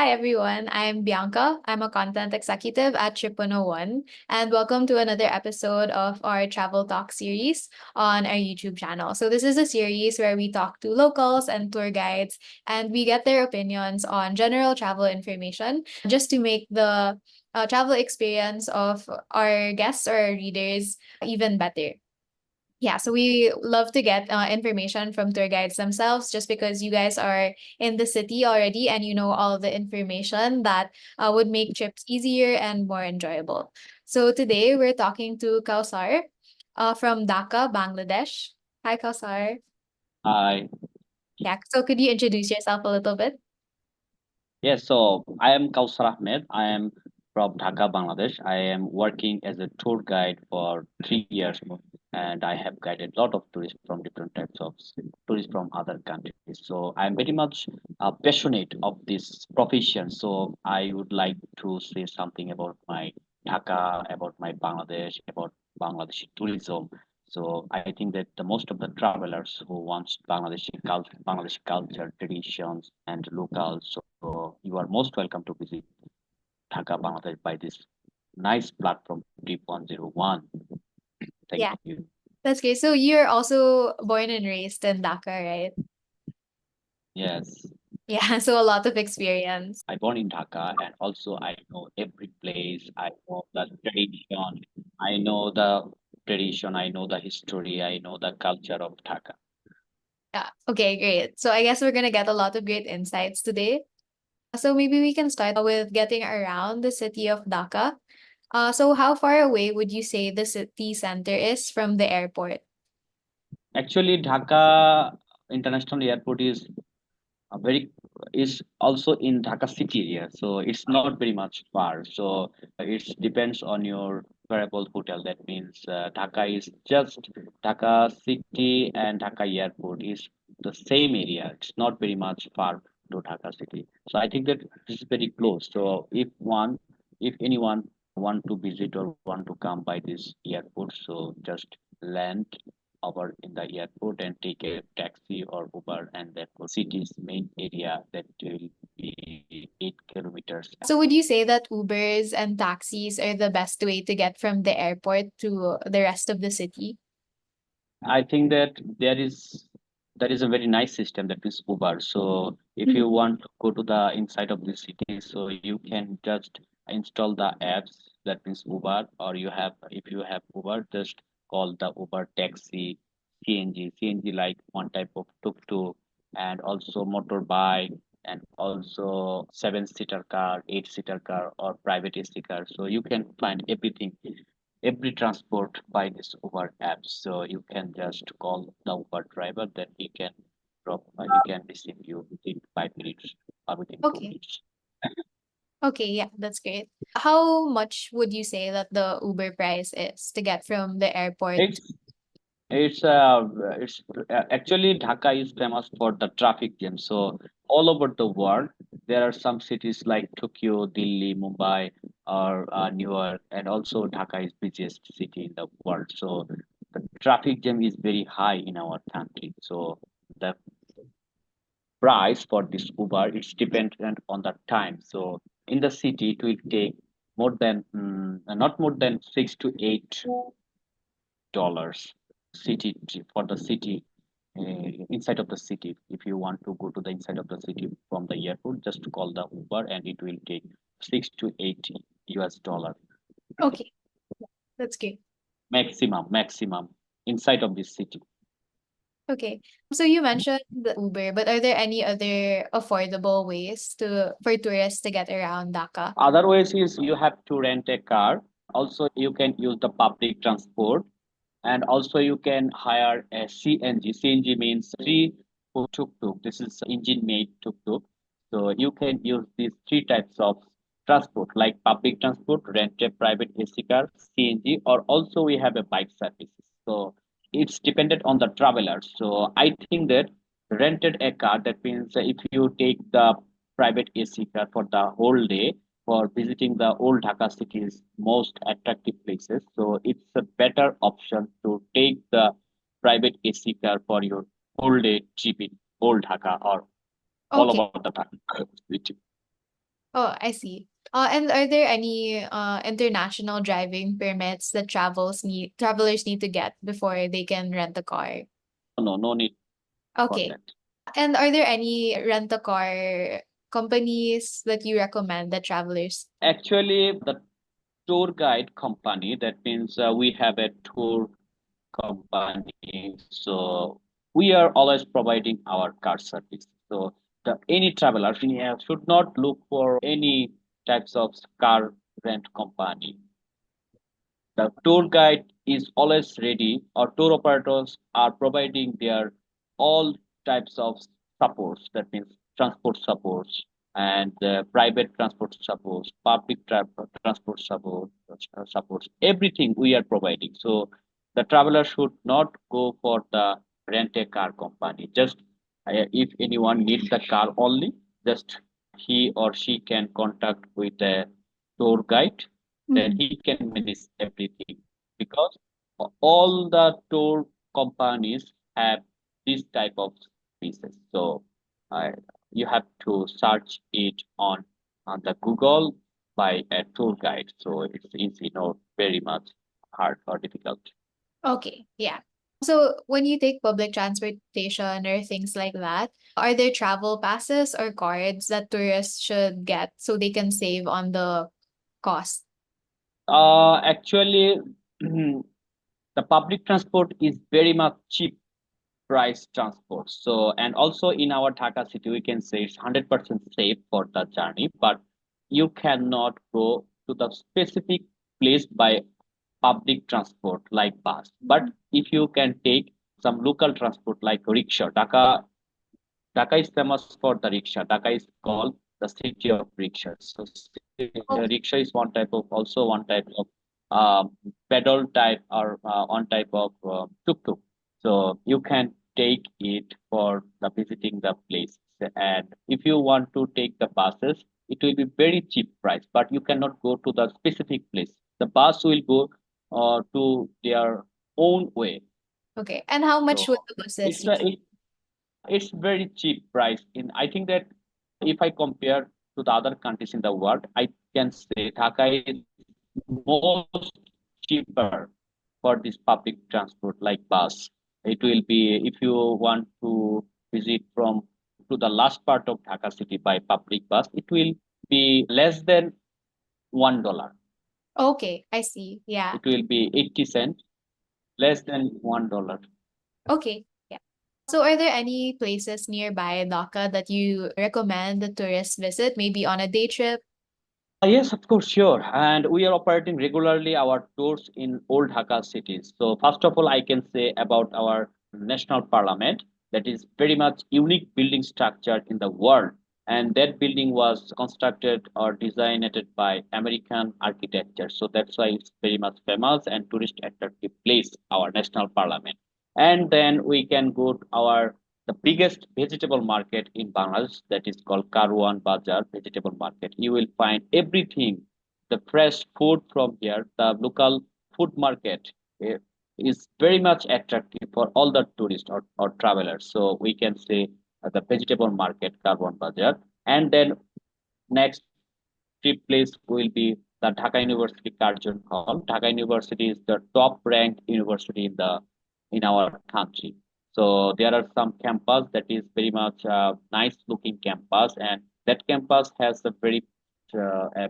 Hi everyone, I'm Bianca. I'm a content executive at Trip101, and welcome to another episode of our Travel Talk series on our YouTube channel. So this is a series where we talk to locals and tour guides and we get their opinions on general travel information just to make the travel experience of our guests or our readers even better. Yeah, so we love to get information from tour guides themselves just because you guys are in the city already and you know all the information that would make trips easier and more enjoyable. So today we're talking to Kawsar from Dhaka, Bangladesh. Hi, Kawsar. Hi. Yeah, so could you introduce yourself a little bit? Yes, so I am Kawsar Ahmed. I am from Dhaka, Bangladesh. I am working as a tour guide for 3 years now, and I have guided a lot of tourists from different types of tourists from other countries. So I'm very much passionate of this profession. So I would like to say something about my Dhaka, about my Bangladesh, about Bangladeshi tourism. So I think that the most of the travelers who wants Bangladeshi culture, traditions, and locals. So you are most welcome to visit Dhaka, Bangladesh by this nice platform Deep 101. Thank Yeah, you. that's great. So you're also born and raised in Dhaka, right? Yes, Yeah, so a lot of experience. I born in Dhaka, and also I know every place. I know the tradition. I know the tradition. I know the history. I know the culture of Dhaka. Yeah, okay, great. So I guess we're gonna get a lot of great insights today. So maybe we can start with getting around the city of Dhaka. So how far away would you say the city center is from the airport? Actually, Dhaka International Airport is very is also in Dhaka city area, so it's not very much far. So it depends on your variable hotel. That means Dhaka is just Dhaka city and Dhaka airport is the same area. It's not very much far to Dhaka city. So I think that this is very close. So if anyone want to visit or want to come by this airport, so just land over in the airport and take a taxi or Uber and then go city's main area that will be 8 kilometers. So would you say that Ubers and taxis are the best way to get from the airport to the rest of the city? I think that there is a very nice system that is Uber. So if Mhm. you want to go to the inside of the city, so you can just install the apps that means Uber, or you have if you have Uber, just call the Uber taxi, CNG like one type of tuk-tuk, and also motorbike, and also seven-seater car, eight-seater car, or private AC car. So you can find every transport by this Uber app. So you can just call the Uber driver that he can receive you within 5 minutes or within two Okay. minutes. Okay, yeah, that's great. How much would you say that the Uber price is to get from the airport? It's it's actually Dhaka is famous for the traffic jam. So all over the world, there are some cities like Tokyo, Delhi, Mumbai, or New York, and also Dhaka is busiest city in the world. So the traffic jam is very high in our country. So the price for this Uber it's dependent on the time. So in the city, it will take more than not more than $6 to $8 for the city inside of the city. If you want to go to the inside of the city from the airport, just call the Uber and it will take $6 to $8 Okay, that's great. maximum inside of this city. Okay. So you mentioned the Uber, but are there any other affordable ways to for tourists to get around Dhaka? Other ways is you have to rent a car. Also, you can use the public transport, and also you can hire a CNG. CNG means three tuk tuk. This is engine made tuk tuk. So you can use these three types of transport, like public transport, rent a private AC car, CNG, or also we have a bike services. So it's dependent on the traveler. So I think that rented a car. That means if you take the private AC car for the whole day for visiting the old Dhaka city's most attractive places. So it's a better option to take the private AC car for your whole day trip in old Dhaka or all Okay. about the Dhaka city. Oh, I see. And are there any international driving permits that travelers need to get before they can rent a car? No, no need for Okay. that. And are there any rent-a-car companies that you recommend that travelers? Actually, the tour guide company, that means we have a tour company. So we are always providing our car service. So any traveler should not look for any types of car rent company. The tour guide is always ready, or tour operators are providing their all types of supports. That means transport supports and private transport supports, transport supports. Everything we are providing. So the traveler should not go for the rent a car company. Just if anyone needs the car only, just he or she can contact with a tour guide, then Mhm. he can manage everything because all the tour companies have this type of services. So uh, you have to search it on the Google by a tour guide. So it's easy, not very much hard or difficult. Okay, yeah. So when you take public transportation or things like that, are there travel passes or cards that tourists should get so they can save on the cost? Actually, the public transport is very much cheap price transport. So, and also in our Dhaka city, we can say it's 100% safe for the journey, but you cannot go to the specific place by public transport like bus. But if you can take some local transport like rickshaw, Dhaka is famous for the rickshaw. Dhaka is called the city of rickshaws. So Okay. rickshaw is one type of pedal type or one type of tuk tuk. So you can take it for the visiting the place. And if you want to take the buses, it will be very cheap price, but you cannot go to the specific place. The bus will go to their own way. Okay. And how much would So the buses it's be? it's very cheap price. In I think that if I compare to the other countries in the world, I can say Dhaka is most cheaper for this public transport like bus. It will be if you want to visit from to the last part of Dhaka city by public bus, it will be less than $1. Okay, I see. Yeah. It will be 80 cents, less than $1. Okay. Yeah. So are there any places nearby Dhaka that you recommend the tourists visit, maybe on a day trip? Yes, of course, sure. And we are operating regularly our tours in old Dhaka cities. So first of all, I can say about our national parliament. That is very much unique building structure in the world. And that building was constructed or designed by American architecture. So that's why it's very much famous and tourist attractive place, our national parliament. And then we can go to our the biggest vegetable market in Bangladesh, that is called Karwan Bazar vegetable market. You will find everything, the fresh food from here, the local food market is very much attractive for all the tourists or travelers. So we can say the vegetable market, Karwan Bazar. And then next trip place will be the Dhaka University Karjan Hall. Dhaka University is the top ranked university in our country. So there are some campus that is very much nice looking campus, and that campus has a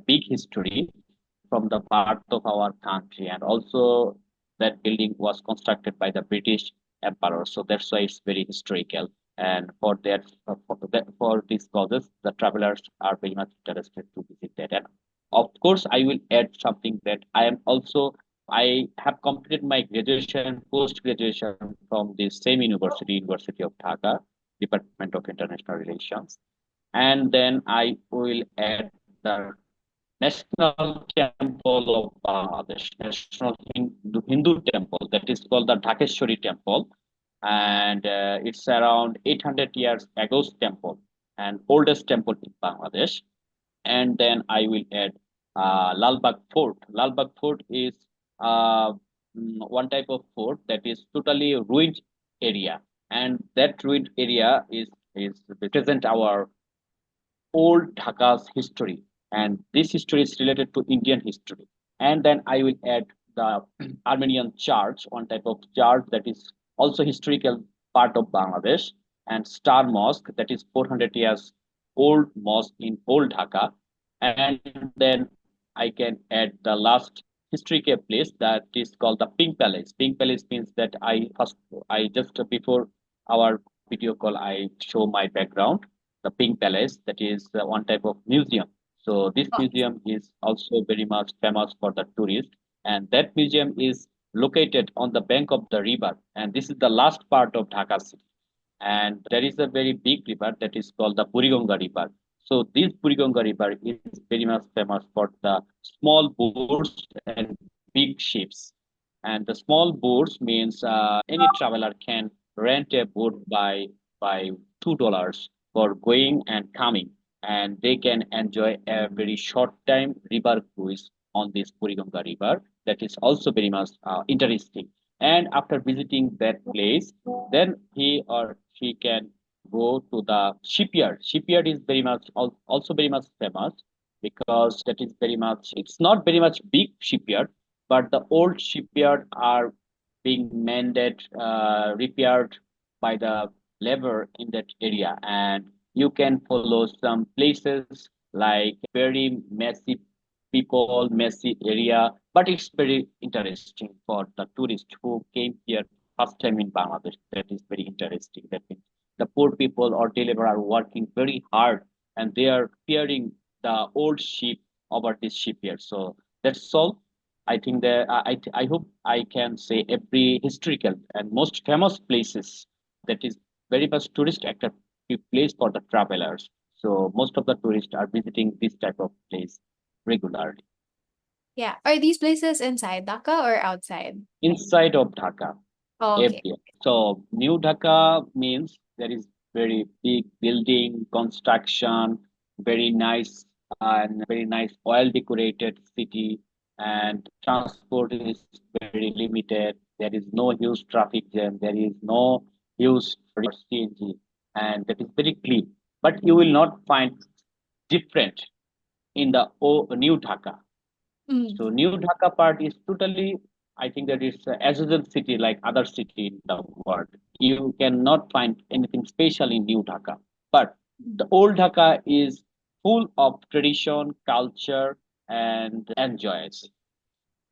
big history from the birth of our country, and also that building was constructed by the British Emperor. So that's why it's very historical. And for these causes, the travelers are very much interested to visit that. And of course, I will add something that I have completed my graduation, post graduation from the same university, University of Dhaka, Department of International Relations. And then I will add the National Temple of Bangladesh, National Hindu Temple, that is called the Dhakeshwari Temple, and it's around 800 years ago's temple and oldest temple in Bangladesh. And then I will add Lal Bagh Fort. Lal Bagh Fort is uh, one type of fort that is totally ruined area, and that ruined area is represent our old Dhaka's history. and this history is related to Indian history. And then I will add the Armenian church, one type of church that is also historical part of Bangladesh, and Star Mosque that is 400 years old mosque in old Dhaka. And then I can add the last historical place that is called the Pink Palace. Pink Palace means that I just before our video call I show my background. The Pink Palace that is one type of museum. So this Oh, museum is also very much famous for the tourist, and that museum is located on the bank of the river. And this is the last part of Dhaka city. And there is a very big river that is called the Buriganga River. So this Buriganga River is very much famous for the small boats and big ships. And the small boats means any traveler can rent a boat by $2 for going and coming, and they can enjoy a very short time river cruise on this Buriganga River. That is also very much interesting. And after visiting that place, then he or she can go to the shipyard. Shipyard is very much also very much famous because that is very much it's not very much big shipyard, but the old shipyard are being mended, repaired by the labor in that area, and you can follow some places like very messy people, messy area, but it's very interesting for the tourists who came here first time in Bangladesh. That is very interesting. That means the poor people or deliver are working very hard and they are repairing the old ship over this shipyard. So that's all. I think that I hope I can say every historical and most famous places that is very much tourist attractive place for the travelers. So most of the tourists are visiting this type of place regularly. yeah. Are these places inside Dhaka or outside? Inside of Dhaka, Oh, okay. area. So New Dhaka means there is very big building construction, very nice and very nice oil decorated city, and transport is very limited. There is no huge traffic jam. There is no huge CNG, and that is very clean. But you will not find different in the New Dhaka. Mm. So New Dhaka part is totally, I think that is as usual city like other city in the world. You cannot find anything special in New Dhaka. But the old Dhaka is full of tradition, culture, and joys.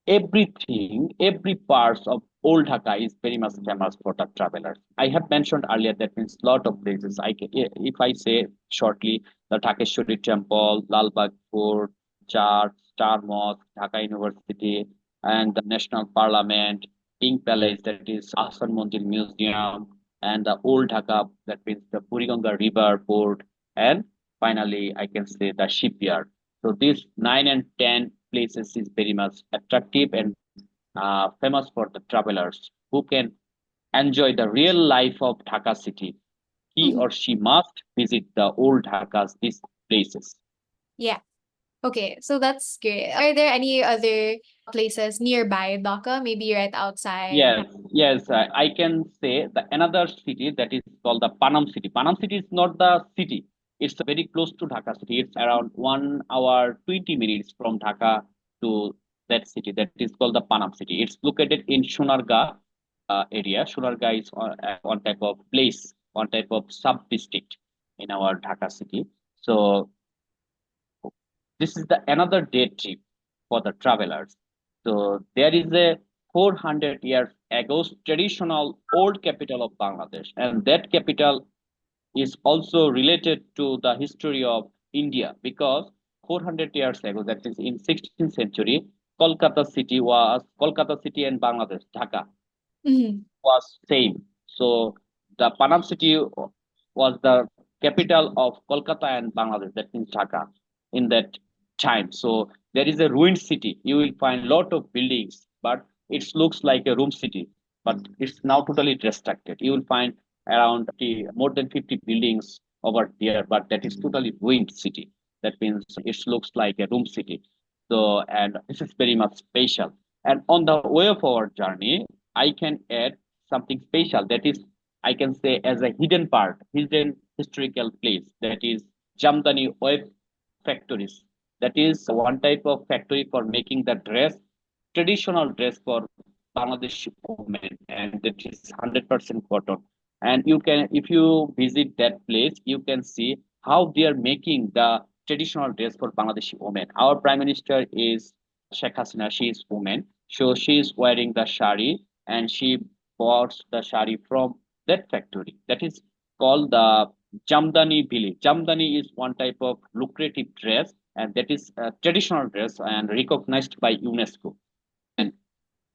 Everything, every part of old Dhaka is very much famous for the travelers. I have mentioned earlier that means lot of places. If I say shortly, the Dhakeshwari Temple, Lalbagh Fort, Church, Star Mosque, Dhaka University, and the National Parliament, Pink Palace, that is Ahsan Mandir Museum, and the old Dhaka, that means the Buriganga River Port, and finally I can say the shipyard. So these 9 and 10 places is very much attractive and famous for the travelers who can enjoy the real life of Dhaka city. He Mhm. or she must visit the old Dhaka's these places. Yeah. Okay, so that's great. Are there any other places nearby Dhaka, maybe right outside? Yes, I can say the another city that is called the Panam city. Panam city is not the city. It's very close to Dhaka city. It's around 1 hour 20 minutes from Dhaka to that city. That is called the Panam city. It's located in Shunarga area. Shunarga is one type of place, one type of sub district in our Dhaka city. So this is the another day trip for the travelers. So there is a 400 years ago traditional old capital of Bangladesh, and that capital is also related to the history of India because 400 years ago, that is in 16th century, Kolkata city and Bangladesh, Dhaka Mhm. was same. So the Panam city was the capital of Kolkata and Bangladesh, that means Dhaka, in that time. So there is a ruined city. You will find lot of buildings, but it looks like a room city, but it's now totally destructed. You will find around more than 50 buildings over there, but that is totally ruined city. That means it looks like a room city. So, and this is very much special. And on the way of our journey, I can add something special that is, I can say, as a hidden part, hidden historical place that is Jamdani Oil Factories. That is one type of factory for making the dress, traditional dress for Bangladeshi women, and that is 100% cotton. And you can, if you visit that place, you can see how they are making the traditional dress for Bangladeshi women. Our Prime Minister is Sheikh Hasina. She is woman, so she is wearing the shari, and she bought the shari from that factory. That is called the Jamdani village. Jamdani is one type of lucrative dress, and that is a traditional dress and recognized by UNESCO. And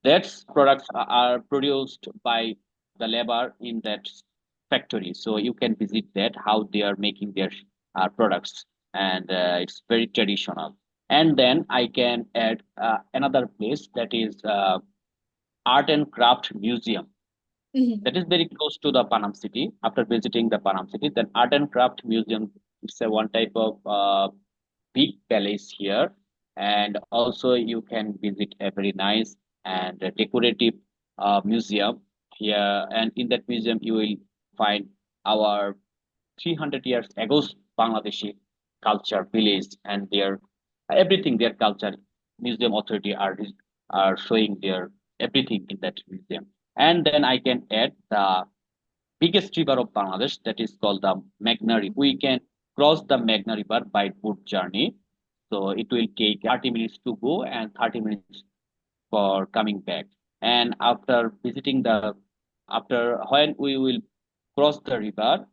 that's products are produced by the labor in that factory. So you can visit that how they are making their products, and it's very traditional. And then I can add another place, that is Art and Craft Museum. Mhm. That is very close to the Panam City. After visiting the Panam City, then Art and Craft Museum, it's a one type of big palace here, and also you can visit a very nice and decorative museum here. And in that museum, you will find our 300 years ago Bangladeshi culture village, and their everything, their culture. Museum authority are showing their everything in that museum. And then I can add the biggest river of Bangladesh, that is called the Meghna River. We can cross the Meghna River by boat journey. So it will take 30 minutes to go and 30 minutes for coming back. And after visiting the, after when we will cross the river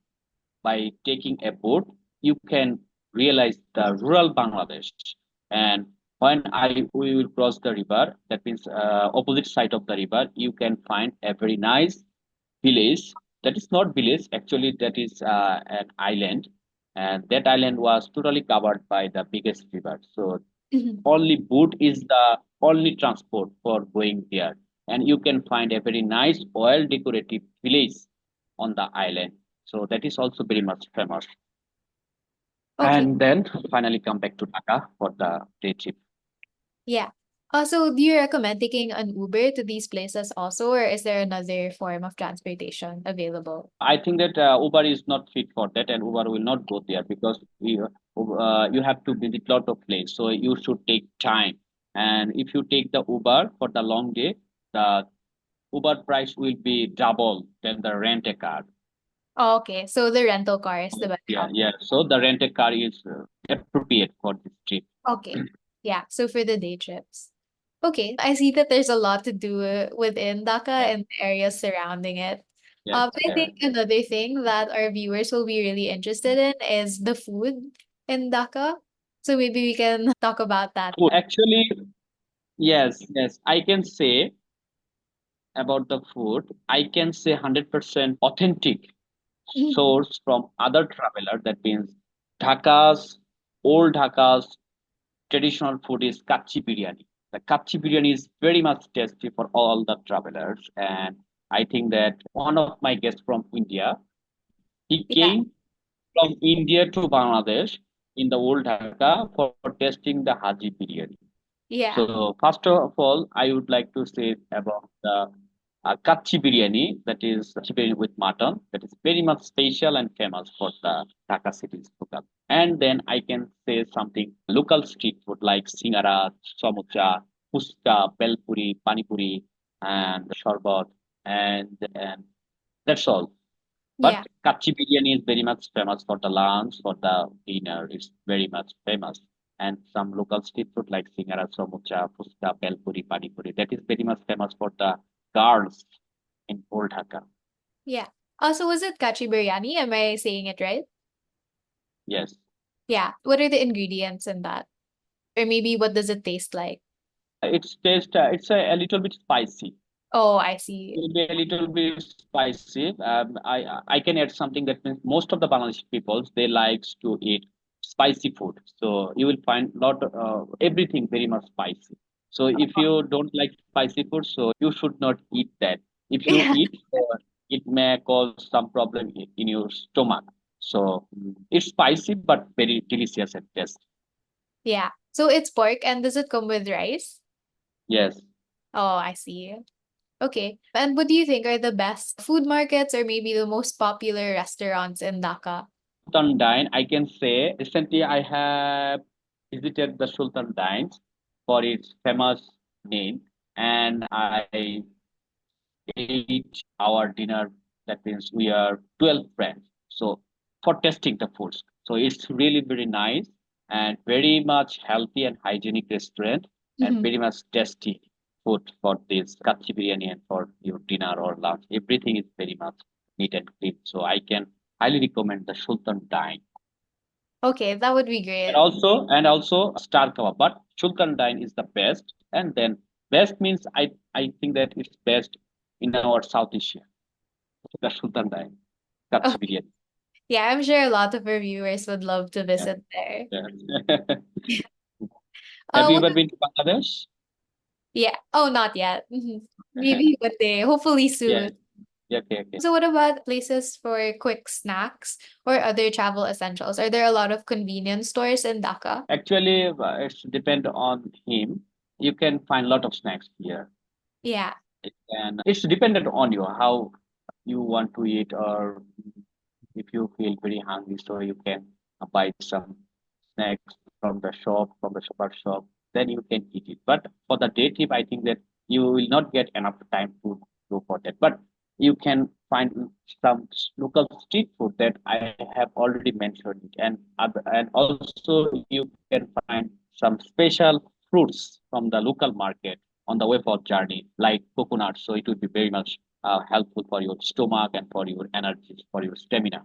by taking a boat, you can realize the rural Bangladesh. And when I we will cross the river, that means opposite side of the river, you can find a very nice village. That is not village, actually that is an island, and that island was totally covered by the biggest river. So Mhm. only boat is the only transport for going there, and you can find a very nice oil decorative village on the island. So that is also very much famous. Okay. And then finally come back to Dhaka for the day trip. Yeah. Also, do you recommend taking an Uber to these places also, or is there another form of transportation available? I think that Uber is not fit for that, and Uber will not go there because you have to visit lot of places. So you should take time, and if you take the Uber for the long day, the Uber price will be double than the rent a car. Oh, okay. So the rental car is the better Yeah, option. yeah. So the rent a car is appropriate for this trip. Okay. Yeah. So for the day trips. Okay. I see that there's a lot to do within Dhaka Yeah, and the areas surrounding it. yes, I yeah. think another thing that our viewers will be really interested in is the food in Dhaka. So maybe we can talk about that. Food. Actually, yes, yes. I can say about the food, I can say 100% authentic Mhm. source from other traveler. That means Dhaka's, old Dhaka's traditional food is kachi biryani. The kachi biryani is very much tasty for all the travelers. And I think that one of my guests from India, he Yeah. came from India to Bangladesh in the old Dhaka for tasting the Haji biryani. Yeah. So first of all, I would like to say about the kachi biryani, that is kachi biryani with mutton, that is very much special and famous for the Dhaka city's local. And then I can say something local street food like singara, samosa, puska, belpuri, panipuri, and sharbat, and that's all. Yeah. But kachi biryani is very much famous for the lunch, for the dinner. It's very much famous. And some local street food like singara, samosa, puska, belpuri, pani puri. That is very much famous for the girls in Old Dhaka. Yeah. Also, was it kachi biryani? Am I saying it right? Yes. Yeah. What are the ingredients in that? Or maybe what does it taste like? Its taste, it's a little bit spicy. Oh, I see. Will be a little bit spicy. I can add something that means most of the Bangladeshi people they likes to eat spicy food. So you will find lot everything very much spicy. So if you don't like spicy food, so you should not eat that. If you Yeah. eat, it may cause some problem in your stomach. So it's spicy but very delicious at taste. Yeah. So it's pork and does it come with rice? Yes. Oh, I see. Okay. And what do you think are the best food markets or maybe the most popular restaurants in Dhaka? On dine, I can say recently I have visited the Sultan Dines for its famous name, and I ate our dinner. That means we are 12 friends. So for testing the foods. So it's really very nice and very much healthy and hygienic restaurant and Mhm. very much tasty food for this kachi biryani and for your dinner or lunch. Everything is very much neat and clean. So I can highly recommend the Sultan Dine. Okay, that would be And great. also star kebab. But Sultan Dine is the best. And then best means I think that it's best in our South Asia. The Sultan Dine. Kachi Okay. biryani. Yeah, I'm sure a lot of our viewers would love to Yeah. visit there. Yeah. Have you What ever been to Bangladesh? Yeah. Oh, not yet. Maybe one day, hopefully Yeah. soon. Yeah. Okay. Okay. So what about places for quick snacks or other travel essentials? Are there a lot of convenience stores in Dhaka? Actually, it's depend on him. You can find a lot of snacks here. Yeah. And it's dependent on you how you want to eat, or if you feel very hungry, so you can buy some snacks from the shop, from the shopper shop, then you can eat it. But for the day trip, I think that you will not get enough time to go for that. But you can find some local street food that I have already mentioned it, and also you can find some special fruits from the local market on the way for journey, like coconut. So it would be very much helpful for your stomach and for your energy, for your stamina.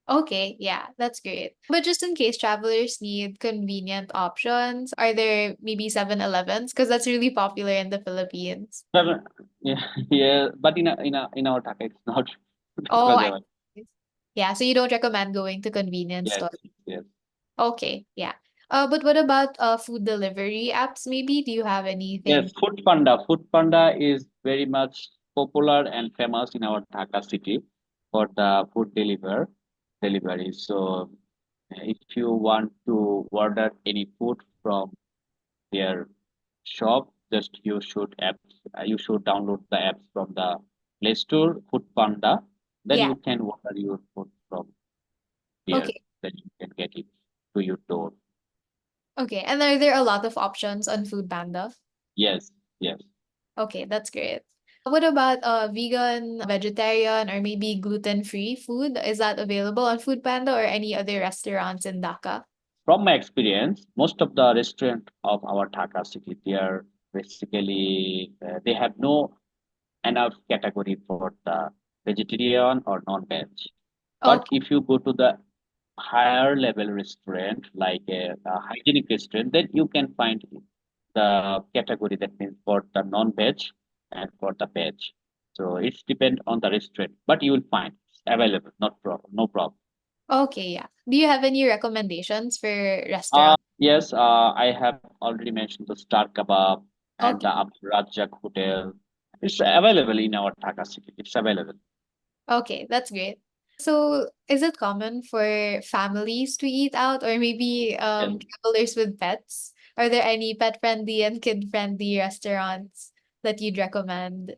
Okay, yeah, that's great. But just in case travelers need convenient options, are there maybe 7-Elevens? Because that's really popular in the Philippines. But, yeah, yeah, but in our Dhaka, it's not Oh, I available. see. Yeah, so you don't recommend going to convenience Yes, stores. yes, Okay, yeah. But what about food delivery apps maybe? Do you have anything? yes. Food Panda. Food Panda is very much popular and famous in our Dhaka city for the food delivery. So if you want to order any food from their shop, just you should download the apps from the Play Store, Food Panda. Then Yeah. you can order your food from there. Okay. Then you can get it to your door. Okay. And are there a lot of options on Food Panda? Yes, yes. Okay, that's great. What about vegan, vegetarian, or maybe gluten-free food? Is that available on Food Panda or any other restaurants in Dhaka? From my experience, most of the restaurant of our Dhaka city, they are basically they have no enough category for the vegetarian or non-veg. But Okay. if you go to the higher level restaurant, like a hygienic restaurant, then you can find the category that means for the non-veg and for the veg. So it's depend on the restaurant, but you will find it's available, not problem, no problem. Okay, yeah. Do you have any recommendations for restaurants? Yes, I have already mentioned the Star Kebab and Okay. the Abdul Razzaq Hotel. It's available in our Dhaka city. It's available. Okay, that's great. So, is it common for families to eat out or maybe Yes. travelers with pets? Are there any pet-friendly and kid-friendly restaurants that you'd recommend?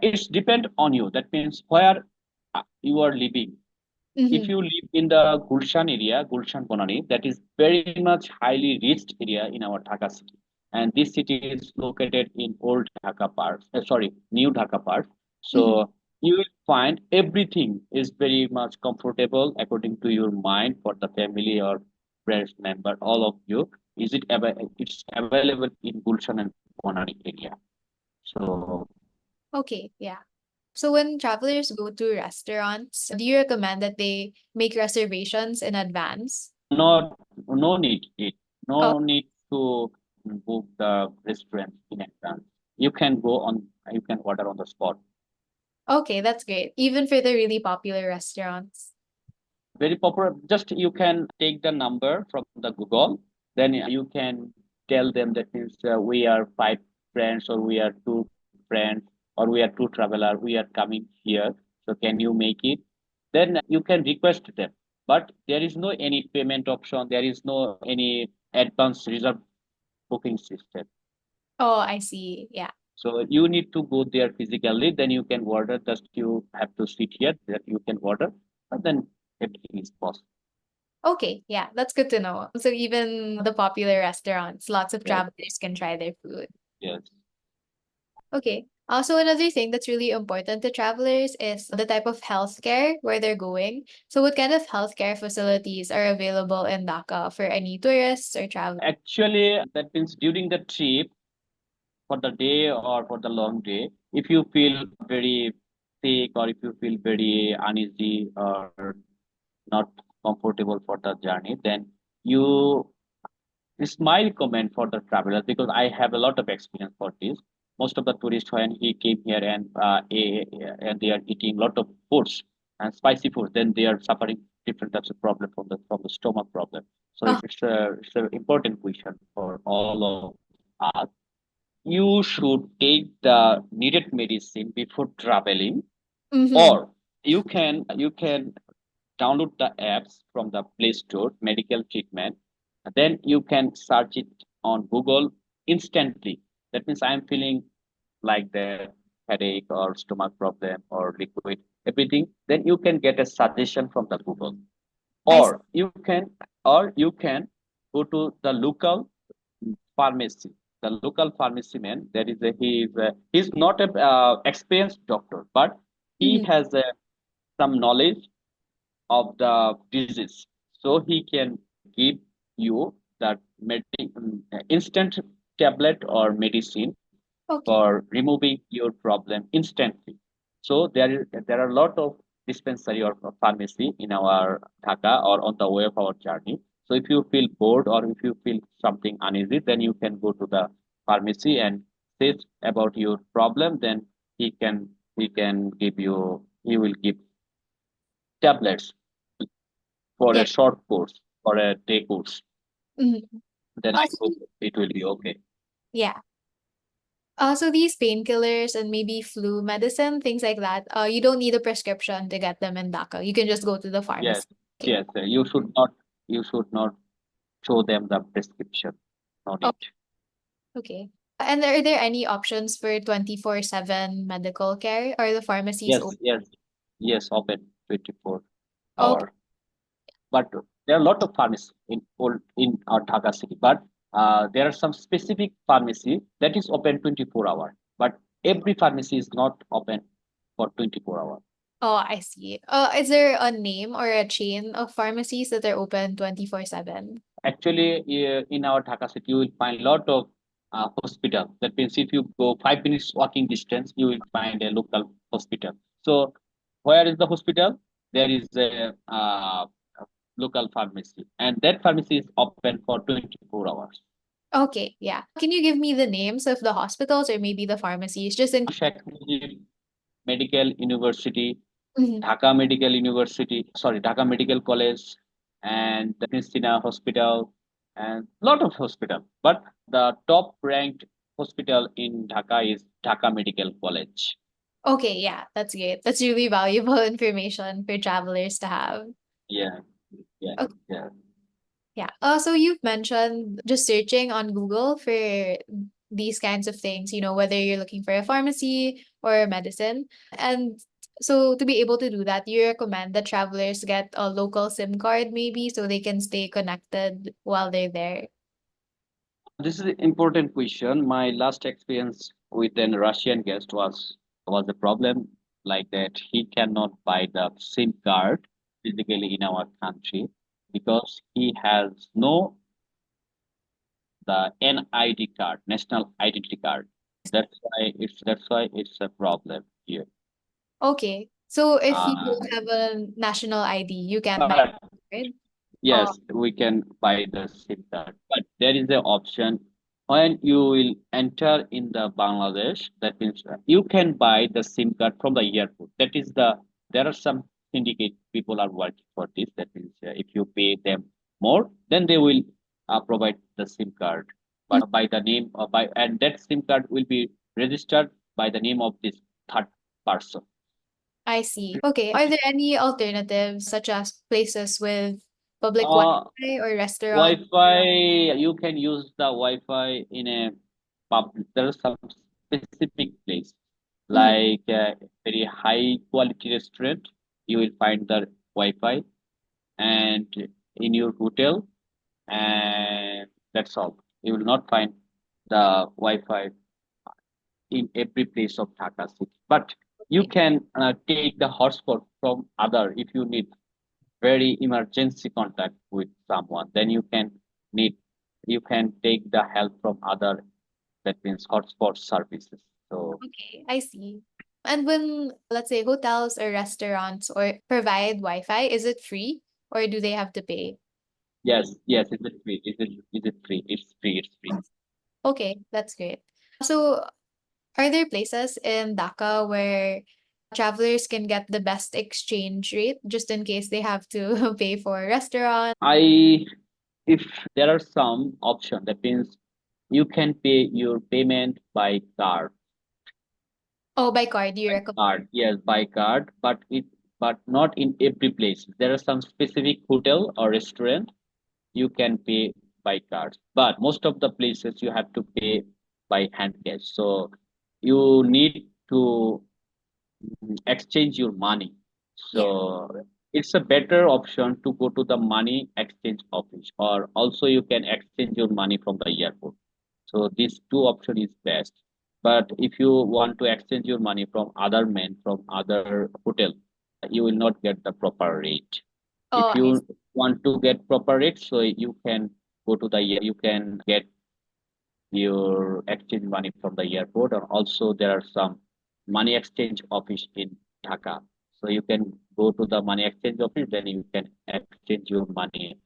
It's depend on you. That means where you are living. If Mm-hmm. you live in the Gulshan area, Gulshan Bonani, that is very much highly reached area in our Dhaka city. And this city is located in old Dhaka part, new Dhaka part. Mm-hmm. So you will find everything is very much comfortable according to your mind for the family or friends member, all of you. It's available in Gulshan and Bonani area. So Okay, yeah. So when travelers go to restaurants, do you recommend that they make reservations in advance? not no need it Oh, no need to book the restaurant in advance. You can go on. You can order on the spot. okay, that's great. Even for the really popular restaurants. Very popular. Just you can take the number from the Google. Then you can tell them that means we are five friends, or we are two friends, or we are two traveler. We are coming here. So can you make it? Then you can request them. But there is no any payment option. There is no any advance reserve booking system. Oh, I see. Yeah. So you need to go there physically, then you can order. Just you have to sit here that you can order, and then everything is possible. Okay, yeah, that's good to know. So even the popular restaurants, lots of Yes, travelers can try their food. yes. Okay. Also, another thing that's really important to travelers is the type of healthcare where they're going. So, what kind of healthcare facilities are available in Dhaka for any tourists or travelers? Actually, that means during the trip, for the day or for the long day, if you feel very sick or if you feel very uneasy or not comfortable for the journey, then you it's my comment for the travelers because I have a lot of experience for this. Most of the tourists when he came here and they are eating lot of foods and spicy food, then they are suffering different types of problem from the stomach problem. So Oh, it's a important question for all of us. You should take the needed medicine before traveling, mm-hmm. or you can download the apps from the Play Store, medical treatment. Then you can search it on Google instantly. That means I'm feeling like the headache or stomach problem or liquid, everything. Then you can get a suggestion from the Google, I see. or you can go to the local pharmacy. The local pharmacy man, there is he's not a experienced doctor, but he Mhm. has some knowledge of the disease. So he can give you that instant tablet or medicine Okay. for removing your problem instantly. So there are a lot of dispensary or pharmacy in our Dhaka or on the way of our journey. So if you feel bored or if you feel something uneasy, then you can go to the pharmacy and say about your problem. Then he will give tablets for Yeah. a short course or a day course. Mhm. Then I Also, hope it will be okay. yeah. Also, these painkillers and maybe flu medicine, things like that, you don't need a prescription to get them in Dhaka. You can just go to the Yes, pharmacy. Okay. yes. You should not show them the prescription. No Oh, need. okay. And are there any options for 24/7 medical care? Are the pharmacies Yes, open? yes, yes. Open 24 Okay. hour. But there are a lot of pharmacies in our Dhaka city. But there are some specific pharmacy that is open 24 hour. But every pharmacy is not open for 24 hour. Oh, I see. Is there a name or a chain of pharmacies that are open 24/7? Actually, in our Dhaka city, you will find a lot of hospital. That means if you go 5 minutes walking distance, you will find a local hospital. So, where is the hospital? There is a local pharmacy, and that pharmacy is open for 24 hours. Okay, yeah. Can you give me the names of the hospitals or maybe the pharmacies just in Sheikh Mujib Medical University, Mhm. Dhaka Medical College, and the Christina Hospital, and lot of hospital. But the top ranked hospital in Dhaka is Dhaka Medical College. Okay, yeah, that's great. That's really valuable information for travelers to have. Yeah, yeah, Okay, yeah. yeah. So you've mentioned just searching on Google for these kinds of things, whether you're looking for a pharmacy or a medicine. And so to be able to do that, you recommend that travelers get a local SIM card maybe so they can stay connected while they're there. This is an important question. My last experience with an Russian guest was a problem like that. He cannot buy the SIM card physically in our country because he has no the NID card, national identity card. That's why it's a problem here. Okay. So if you Uh, don't have a national ID, you can't buy but it, right? Oh, yes, we can buy the SIM card, but there is an option when you will enter in the Bangladesh. That means you can buy the SIM card from the airport. That is there are some syndicate people are working for this. That means if you pay them more, then they will provide the SIM card. mm, But by the name by and that SIM card will be registered by the name of this third person. I see. Okay. Are there any alternatives such as places with public Uh, Wi-Fi or restaurants? Wi-Fi, you can use the Wi-Fi in a public. There are some specific place Mhm. like a very high quality restaurant. You will find the Wi-Fi, and in your hotel, and that's all. You will not find the Wi-Fi in every place of Dhaka city. But you Okay. can take the hotspot from other if you need very emergency contact with someone. Then need you can take the help from other, that means hotspot services. So Okay, I see. And when, let's say, hotels or restaurants or provide Wi-Fi, is it free or do they have to pay? yes, yes, is it free? Is it free? It's free. It's free. Okay, that's great. So, are there places in Dhaka where travelers can get the best exchange rate just in case they have to pay for a restaurant? I if there are some option, that means you can pay your payment by card. Oh, by card, you By recommend? card, yes, by card, but not in every place. There are some specific hotel or restaurant you can pay by cards, but most of the places you have to pay by hand cash. So you need to exchange your money. Yeah. So it's a better option to go to the money exchange office, or also you can exchange your money from the airport. So these two option is best. But if you want to exchange your money from other men from other hotel, you will not get the proper rate. If Oh, I you see. want to get proper rate, so you can go to the you can get your exchange money from the airport, or also there are some money exchange office in Dhaka. So you can go to the money exchange office, then you can exchange your money,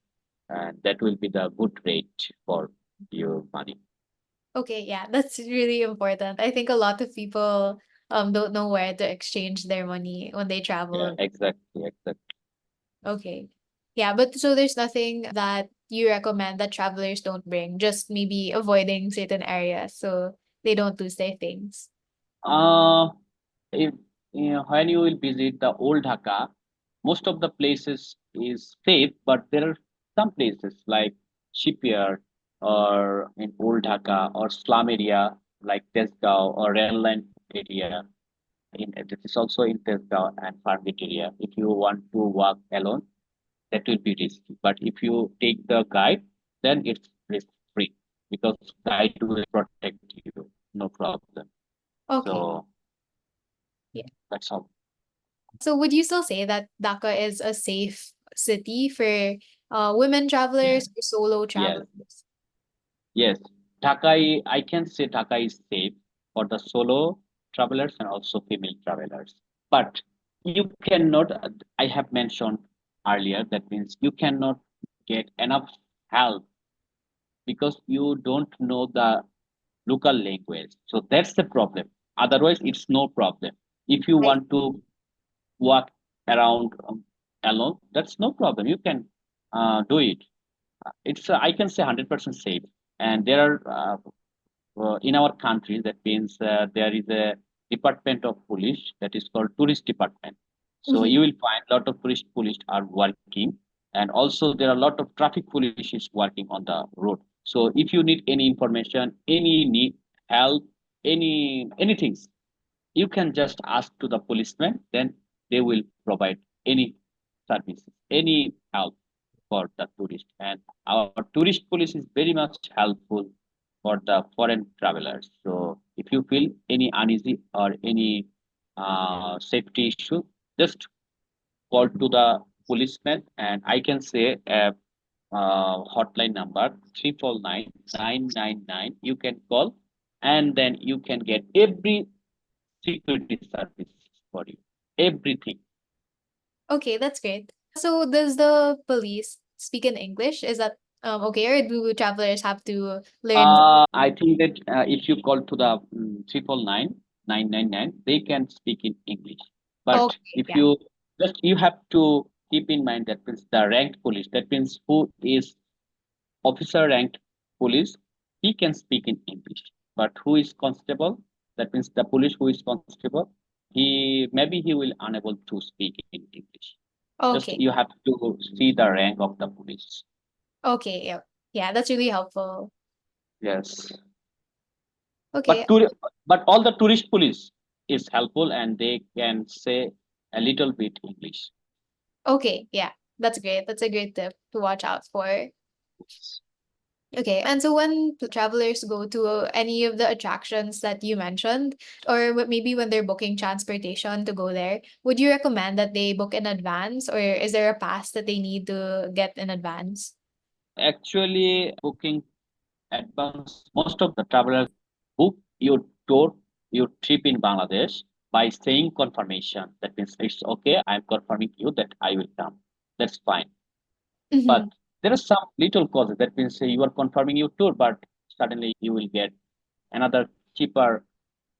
and that will be the good rate for your money. Okay, yeah, that's really important. I think a lot of people don't know where to exchange their money when they Yeah, travel. exactly, exactly. Okay. Yeah, but so there's nothing that you recommend that travelers don't bring, just maybe avoiding certain areas so they don't lose their things. Uh, if when you will visit the old Dhaka, most of the places is safe, but there are some places like shipyard or in old Dhaka or slum area like Tesgao or rail line area. This is also in Tesgao and Farmgate area. If you want to walk alone, that will be risky. But if you take the guide, then it's risk free because guide will protect you, no problem. Okay. So Yeah. that's all. So would you still say that Dhaka is a safe city for women Yeah. travelers or solo Yes. travelers? Yes. I can say Dhaka is safe for the solo travelers and also female travelers. But you cannot, I have mentioned earlier, that means you cannot get enough help because you don't know the local language. So that's the problem. Otherwise, it's no problem. If you I want to walk around alone, that's no problem. You can do it. It's I can say 100% safe. And there are in our country, that means there is a department of police that is called tourist department. So Mhm. you will find a lot of tourist police are working, and also there are a lot of traffic police is working on the road. So if you need any information, any need help, anything, you can just ask to the policeman, then they will provide any services, any help for the tourist. And our tourist police is very much helpful for the foreign travelers. So if you feel any uneasy or any safety issue, just call to the policeman, and I can say a hotline number 349 999. You can call, and then you can get every security service for you, everything. Okay, that's great. So does the police speak in English? Is that okay, or do travelers have to learn? I think that if you call to the 349 999, they can speak in English. But Okay, if yeah. you have to keep in mind, that means the ranked police, that means who is officer ranked police, he can speak in English. But who is constable, that means the police who is constable, he will unable to speak in English. Just Okay. you have to see the rank of the police. Okay, yeah. Yeah, that's really helpful. Yes. Okay. But but all the tourist police is helpful, and they can say a little bit English. Okay, yeah. That's great. That's a great tip to watch out for. Okay, and so when travelers go to any of the attractions that you mentioned, or maybe when they're booking transportation to go there, would you recommend that they book in advance, or is there a pass that they need to get in advance? Actually, booking advance, most of the travelers book your tour, your trip in Bangladesh by saying confirmation. That means it's okay, I'm confirming you that I will come. That's fine. Mm-hmm. But there are some little causes. That means you are confirming your tour, but suddenly you will get another cheaper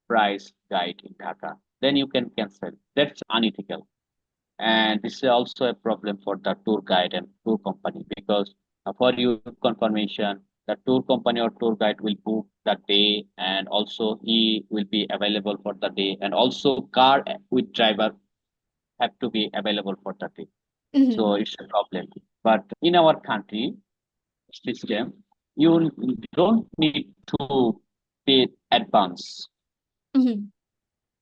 price guide in Dhaka. Then you can cancel. That's unethical. And this is also a problem for the tour guide and tour company because for your confirmation, the tour company or tour guide will book the day and also he will be available for the day and also car with driver have to be available for the day. Mm-hmm. So it's a problem. But in our country system, you don't need to pay advance. Mm-hmm.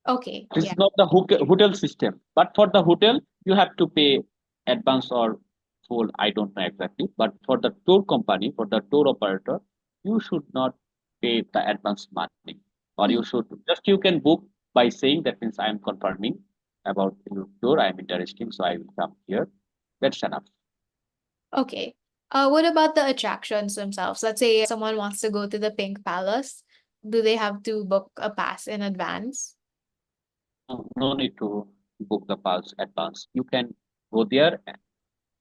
Okay, This yeah, is not the hotel system, but for the hotel, you have to pay advance or full. I don't know exactly, but for the tour company, for the tour operator, you should not pay the advance money, or you mhm, should just you can book by saying that means I am confirming about your tour. I am interested, so I will come here. That's enough. okay. What about the attractions themselves? Let's say someone wants to go to the Pink Palace. Do they have to book a pass in advance? No need to book the pass advance. You can go there.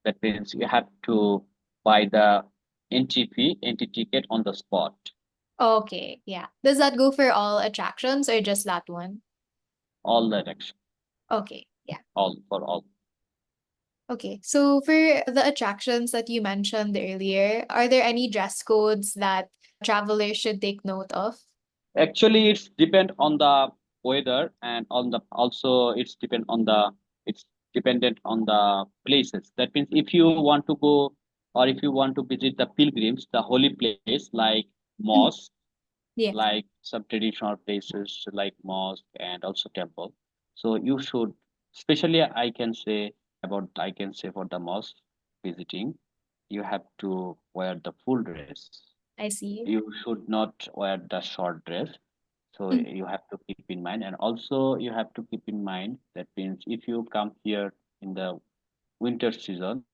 That means you have to buy the entry fee, entry ticket on the spot. Okay, yeah. Does that go for all attractions or just that one? All direction, Okay, yeah. all for all. Okay. So for the attractions that you mentioned earlier, are there any dress codes that travelers should take note of? Actually, it's depend on the weather and on the also it's dependent on the places. That means if you want to go or if you want to visit the pilgrims, the holy place like Mhm. mosque, Yeah, like some traditional places like mosque and also temple. So you should, especially I can say for the mosque visiting, you have to wear the full dress. I see. You should not wear the short dress. So Mhm. you have to keep in mind, and also you have to keep in mind that means if you come here in the winter season,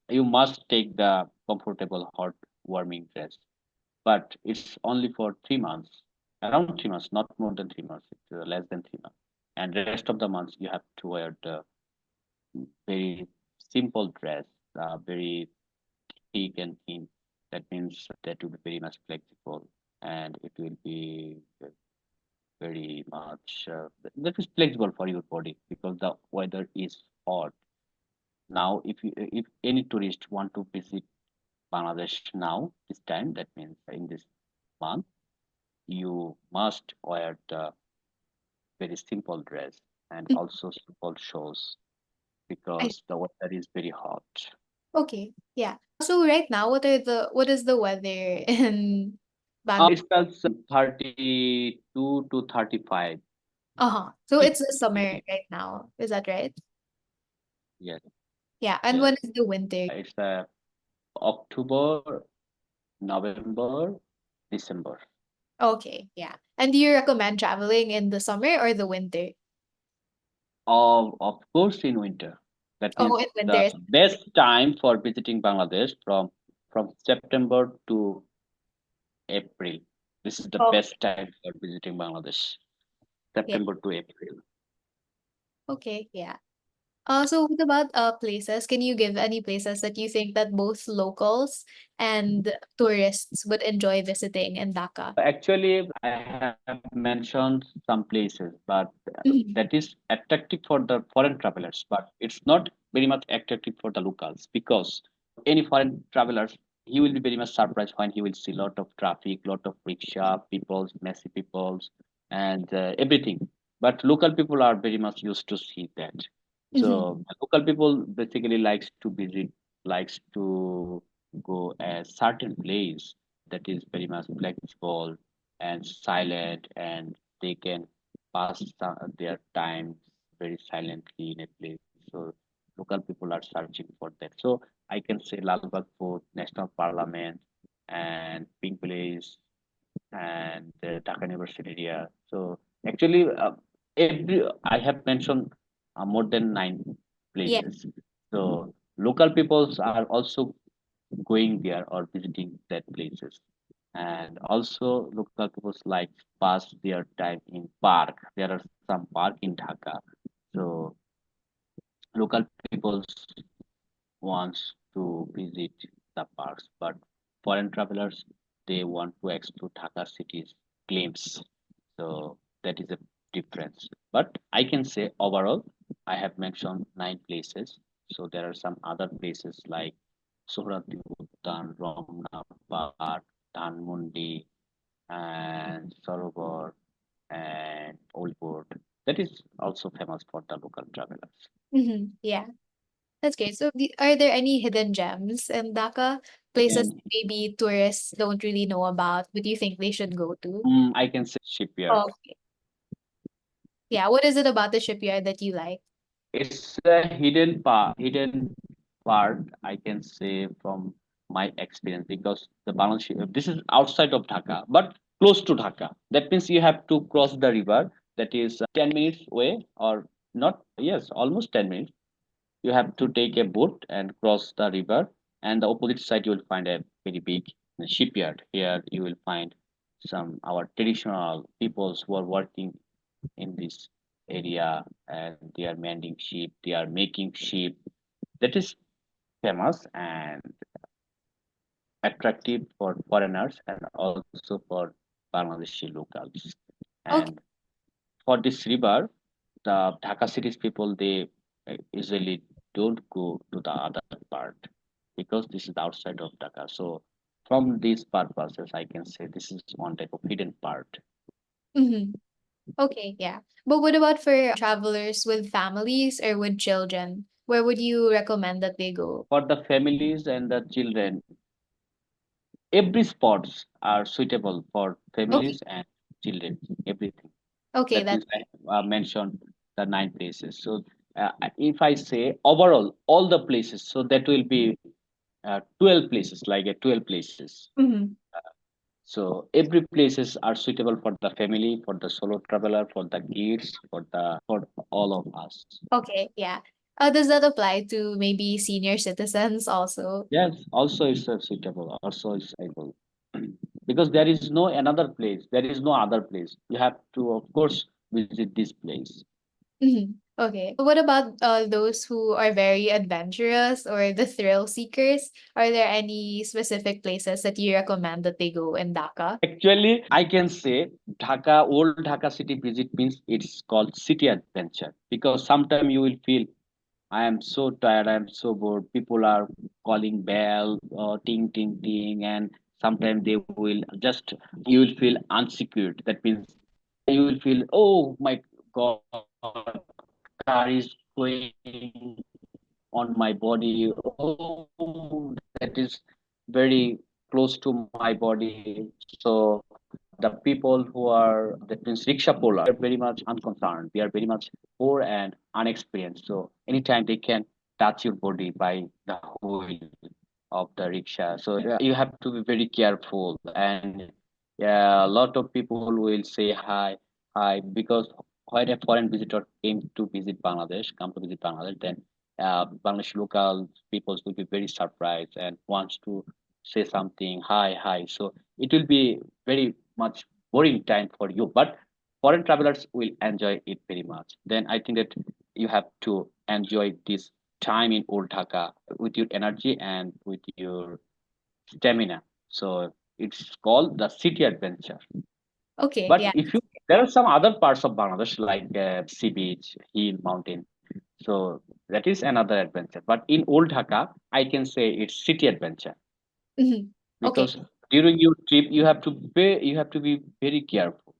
you must take the comfortable hot warming dress, but it's only for 3 months, around 3 months, not more than 3 months. It's less than 3 months, and the rest of the months you have to wear the very simple dress, very thick and thin. That means that will be very much flexible, and it will be very much that is flexible for your body because the weather is hot. Now, if any tourist want to visit Bangladesh now this time, that means in this month, you must wear the very simple dress and Mhm. also simple shoes I because the weather is very hot. Okay, yeah. So right now, what is the weather in Bangladesh? It starts 32 to 35. Uh-huh. So Heat. it's the summer right now. Is that right? Yes, Yeah. And yes. when is the winter? It's October, November, December. Okay, yeah. And do you recommend traveling in the summer or the winter? Of course, in winter. That Oh, means in the winter. best time for visiting Bangladesh from September to April. This is the Oh, best time for visiting Bangladesh. yeah. September to April. Okay, yeah. So what about places? Can you give any places that you think that both locals and tourists would enjoy visiting in Dhaka? Actually, I have mentioned some places, but Mhm. that is attractive for the foreign travelers, but it's not very much attractive for the locals because any foreign travelers, he will be very much surprised when he will see lot of traffic, lot of rickshaw peoples, messy peoples, and everything. But local people are very much used to see that. Mhm. So local people basically likes to go a certain place that is very much flexible and silent, and they can pass their time very silently in a place. So local people are start searching for that. So I can say Lalbagh Fort, National Parliament, and Pink Place, and the Dhaka University area. So actually, every I have mentioned more than 9 Yeah. places. So local peoples are also going there or visiting that places, and also local peoples like pass their time in park. There are some park in Dhaka. So local peoples wants to visit the parks, but foreign travelers they want to explore Dhaka city's glimpse. So that is a difference. But I can say overall, I have mentioned 9 places. So there are some other places like Sohrati Uddan, Romna Park, Dhanmondi, and Sarovar, and Old Port. That is also famous for the local travelers. Yeah. That's great. So, are there any hidden gems in Dhaka? Places And maybe tourists don't really know about, but you think they should go to? I can say Oh, shipyard. okay. Yeah. What is it about the shipyard that you like? It's a hidden part, I can say from my experience because the balance sheet, this is outside of Dhaka, but close to Dhaka. That means you have to cross the river. That is 10 minutes away, or not? Yes, almost 10 minutes. You have to take a boat and cross the river, and the opposite side you will find a very big shipyard. Here you will find some our traditional peoples who are working in this area, and they are mending sheep, they are making sheep. That is famous and attractive for foreigners and also for Bangladeshi locals. And Okay. for this river, the Dhaka city's people they usually don't go to the other part because this is outside of Dhaka. So from these purposes, I can say this is one type of hidden part. Mm-hmm. Okay. Yeah. But what about for travelers with families or with children? Where would you recommend that they go? For the families and the children, every spots are suitable for Okay. families and children. Everything. Okay. That That's means I mentioned the 9 places. So if I say overall all the places, so that will be 12 places, like 12 places. mm-hmm. So every places are suitable for the family, for the solo traveler, for the kids, for all of us. Okay. Yeah. Does that apply to maybe senior citizens also? Yes, also it's suitable. Also it's able because there is no another place. There is no other place. You have to, of course, visit this place. Mhm. Okay. What about those who are very adventurous or the thrill seekers? Are there any specific places that you recommend that they go in Dhaka? Actually, I can say Dhaka, old Dhaka city visit means it's called city adventure because sometime you will feel I am so tired, I am so bored. People are calling bell, ting ting ting, and sometimes they will just you will feel unsecured. That means you will feel oh my god, car is going on my body. Oh, that is very close to my body. So the people who are that means rickshaw puller are very much unconcerned. They are very much poor and unexperienced. So anytime they can touch your body by the wheel of the rickshaw. So you have to be very careful. And yeah, a lot of people will say hi, hi, because when a foreign visitor came to visit Bangladesh, come to visit Bangladesh, then Bangladesh local peoples will be very surprised and wants to say something, hi, hi. So it will be very much boring time for you, but foreign travelers will enjoy it very much. Then I think that you have to enjoy this time in Old Dhaka with your energy and with your stamina. So it's called the city adventure. Okay, But yeah. if you there are some other parts of Bangladesh like sea beach, hill, mountain. So that is another adventure. But in Old Dhaka, I can say it's city adventure Mhm. Okay. because during your trip you have to be very careful.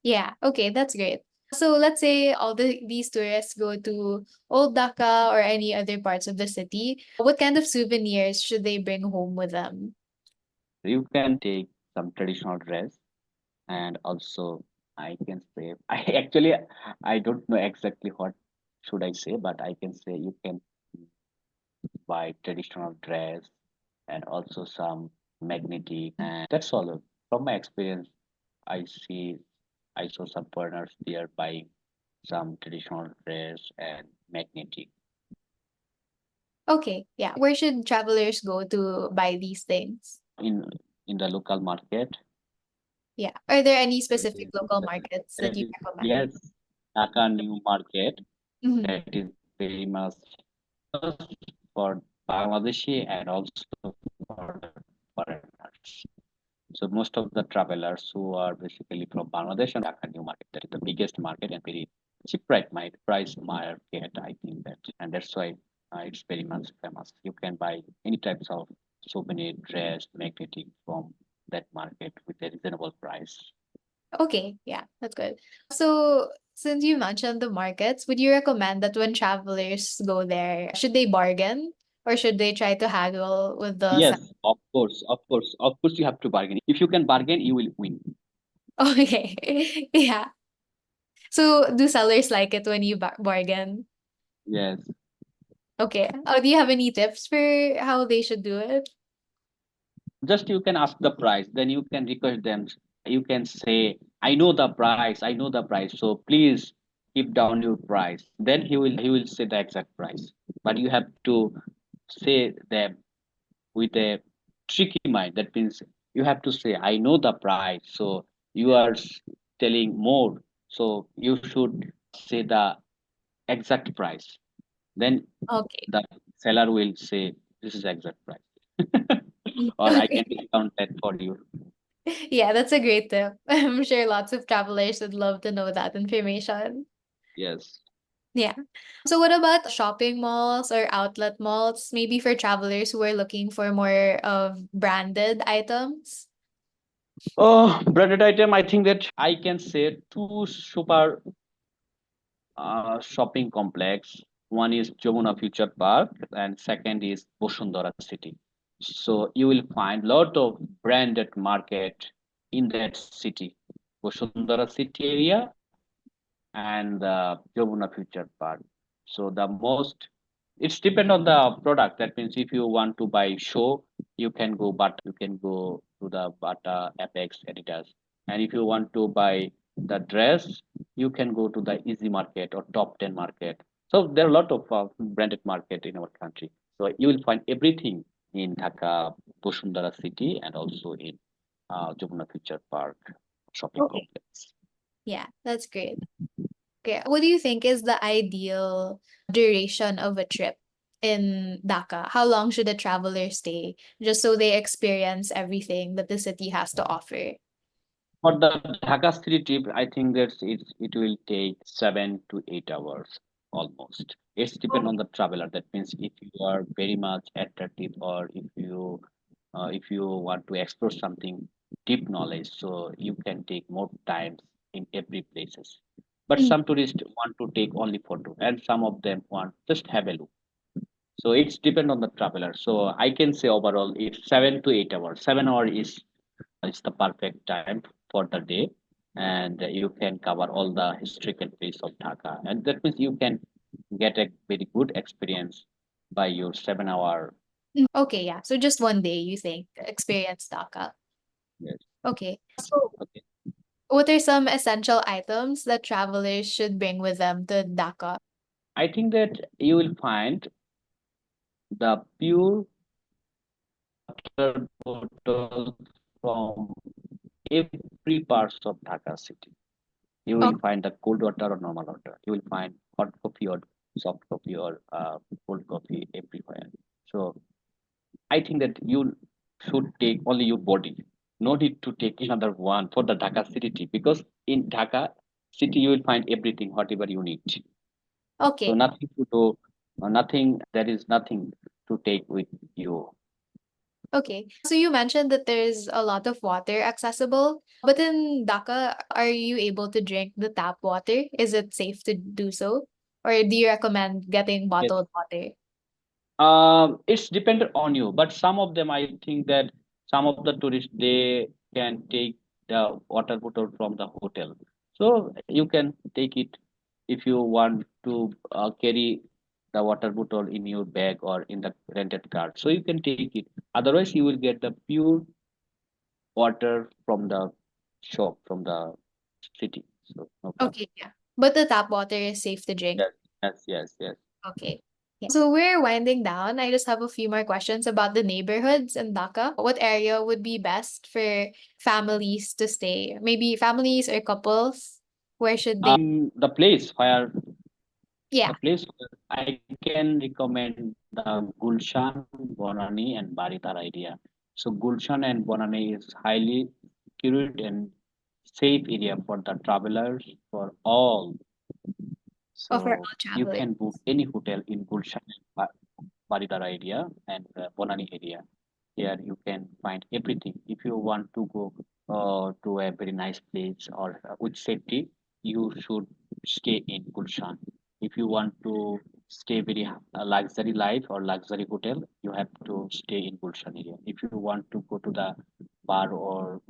Yeah. Okay, that's great. So let's say all these tourists go to Old Dhaka or any other parts of the city. What kind of souvenirs should they bring home with them? You can take some traditional dress, and also I can say I actually I don't know exactly what should I say, but I can say you can. buy traditional dress and also some magnetic, and that's all. From my experience, I see I saw some foreigners there buying some traditional dress and magnetic. Okay, yeah. Where should travelers go to buy these things? In the local market. Yeah. Are there any There specific is, local markets that you recommend? yes, Dhaka new market Mhm. that is very much for Bangladeshi and also for foreigners. So most of the travelers who are basically from Bangladesh and Dhaka new market, that is the biggest market and very cheap price market, I think that, and that's why it's very much famous. You can buy any types of souvenir, dress, magnetic from that market with a reasonable price. Okay, yeah, that's good. So, since you mentioned the markets, would you recommend that when travelers go there, should they bargain or should they try to haggle with the Yes, of course, of course, of course. You have to bargain. If you can bargain, you will win. Okay. Yeah. So, do sellers like it when you bargain? Yes, Okay. Do you have any tips for how they should do it? just you can ask the price. Then you can request them. You can say, "I know the price. I know the price. So please keep down your price." Then he will say the exact price. But you have to say them with a tricky mind. That means you have to say, "I know the price." So you are telling more. So you should say the exact price. Then Okay. the seller will say, "This is exact price," or "I Okay. can discount that for you." Yeah, that's a great tip. I'm sure lots of travelers would love to know that information. Yes. Yeah. So what about shopping malls or outlet malls, maybe for travelers who are looking for more of branded items? Oh, branded item. I think that I can say two super shopping complex. One is Jamuna Future Park, and second is Bosundara City. So you will find lot of branded market in that city, Bosundara City area, and Jamuna Future Park. So the most it's depend on the product. That means if you want to buy show, you can go, but you can go to the Bata, Apex, Adidas. And if you want to buy the dress, you can go to the Easy Market or Top 10 Market. So there are a lot of branded market in our country. So you will find everything in Dhaka, Bosundara City, and also in Jamuna Future Park shopping Okay. complex. Yeah, that's great. Okay. What do you think is the ideal duration of a trip in Dhaka? How long should a traveler stay just so they experience everything that the city has to offer? For the Dhaka city trip, I think that it will take 7 to 8 hours almost. It's depend on Okay. the traveler. That means if you are very much attractive, or if you want to explore something deep knowledge, so you can take more time in every places. But Mm. some tourists want to take only photo, and some of them want just have a look. So it's depend on the traveler. So I can say overall it's 7 to 8 hours. 7 hour is the perfect time for the day, and you can cover all the historical place of Dhaka, and that means you can get a very good experience by your 7 hour. Okay, yeah. So just one day, you think, experience Dhaka. Yes. Okay. So Okay. what are some essential items that travelers should bring with them to Dhaka? I think that you will find the pure water bottles from every parts of Dhaka city. You will Okay. find the cold water or normal water. You will find hot coffee or soft coffee or cold coffee everywhere. So I think that you should take only your body. No need to take another one for the Dhaka city trip, because in Dhaka city you will find everything whatever you need. So Okay. nothing to do, nothing. There is nothing to take with you. Okay. So you mentioned that there's a lot of water accessible, but in Dhaka, are you able to drink the tap water? Is it safe to do so? Or do you recommend getting Yes. bottled water? It's dependent on you, but some of them I think that some of the tourists they can take the water bottle from the hotel, so you can take it if you want to carry. the water bottle in your bag or in the rented car. So you can take it. Otherwise, you will get the pure water from the shop, from the city. So no problem. Okay, yeah. But the tap water is safe to drink. Yes, yes, yes, yes. Okay. Yeah. So we're winding down. I just have a few more questions about the neighborhoods in Dhaka. What area would be best for families to stay? Maybe families or couples? Where should they? The place where Yeah. I can recommend the Gulshan, Bonani, and Baritara area. So Gulshan and Bonani is highly accurate and safe area for the travelers for all. For So all you travelers. can book any hotel in Gulshan and Baritara area and Bonani area. Here you can find everything. If you want to go to a very nice place or with safety, you should stay in Gulshan. If you want to stay very luxury life or luxury hotel, you have to stay in Gulshan area. If you want to go to the bar or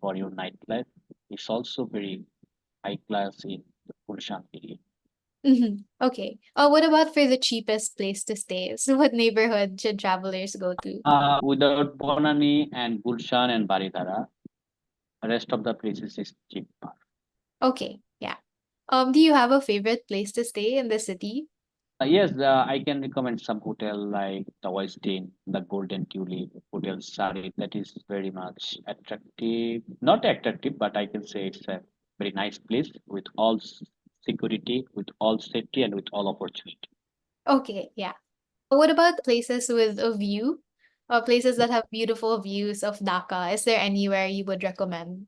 for your nightlife, it's also very high class in the Gulshan area. Okay. What about for the cheapest place to stay? So what neighborhood should travelers go to? Without Bonani and Gulshan and Baritara, rest of the places is cheaper. Okay. Yeah. Do you have a favorite place to stay in the city? Yes, I can recommend some hotel like the Westin, the Golden Tulip, Hotel Sari. That is very much attractive. Not attractive, but I can say it's a very nice place with all security, with all safety, and with all opportunity. Okay. Yeah. What about places with a view? Places that have beautiful views of Dhaka. Is there anywhere you would recommend?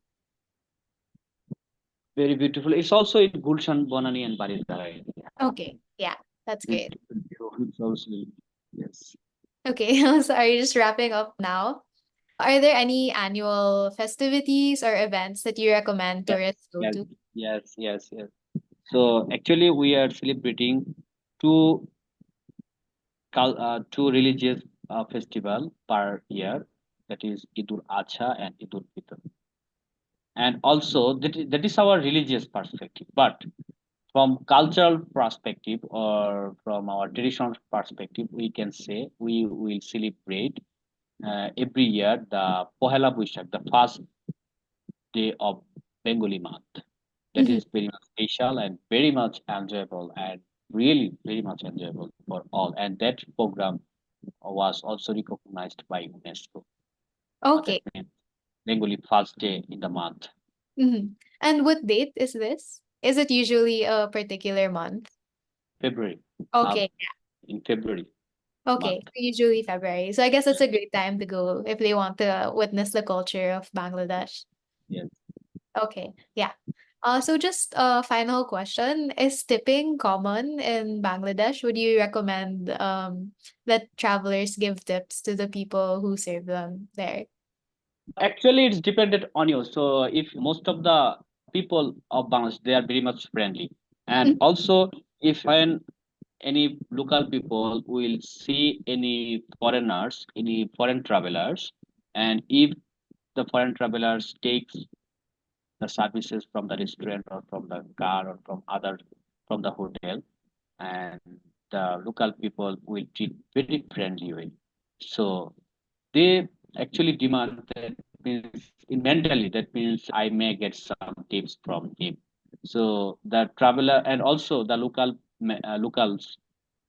Very beautiful. It's also in Gulshan, Bonani, and Baritara area. Okay. Yeah. That's great. Beautiful view. It's also yes. Okay. Sorry, just wrapping up now. Are there any annual festivities or events that you recommend Yes, tourists go yes, to? yes. So actually, we are celebrating two two religious festival per year. That is Idul Adha and Idul Fitr. And also that is our religious perspective. But from cultural perspective or from our traditional perspective, we can say we will celebrate every year the Pohela Boishakh, the first day of Bengali month. That Mhm. is very much special and very much enjoyable and really very much enjoyable for all. And that program was also recognized by UNESCO. That Okay. means Bengali first day in the month, And what date is this? Is it usually a particular month? February. Uh, Okay. in February Okay. month. Usually February. So I guess that's a great time to go if they want to witness the culture of Bangladesh. Yes. Okay. Yeah. So just a final question. Is tipping common in Bangladesh? Would you recommend that travelers give tips to the people who serve them there? Actually, it's dependent on you. So if most of the people of Bangladesh, they are very much friendly. And also, if when any local people will see any foreigners, any foreign travelers, and if the foreign travelers takes the services from the restaurant or from the car or from other from the hotel, and the local people will treat very friendly way. So they actually demand that means in mentally that means I may get some tips from him. So the traveler and also the locals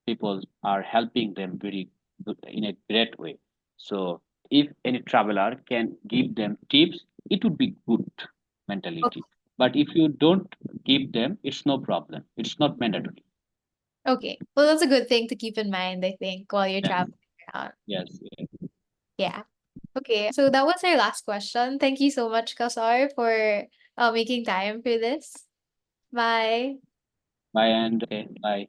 people are helping them very good in a great way. So if any traveler can give them tips, it would be good mentality. But if you don't give them, it's no problem. It's not mandatory. Okay. Well, that's a good thing to keep in mind, I think, while you're Yes, traveling around. yes. Yeah. Okay. So that was our last question. Thank you so much, Kawsar, for making time for this. Bye. Bye and okay, bye.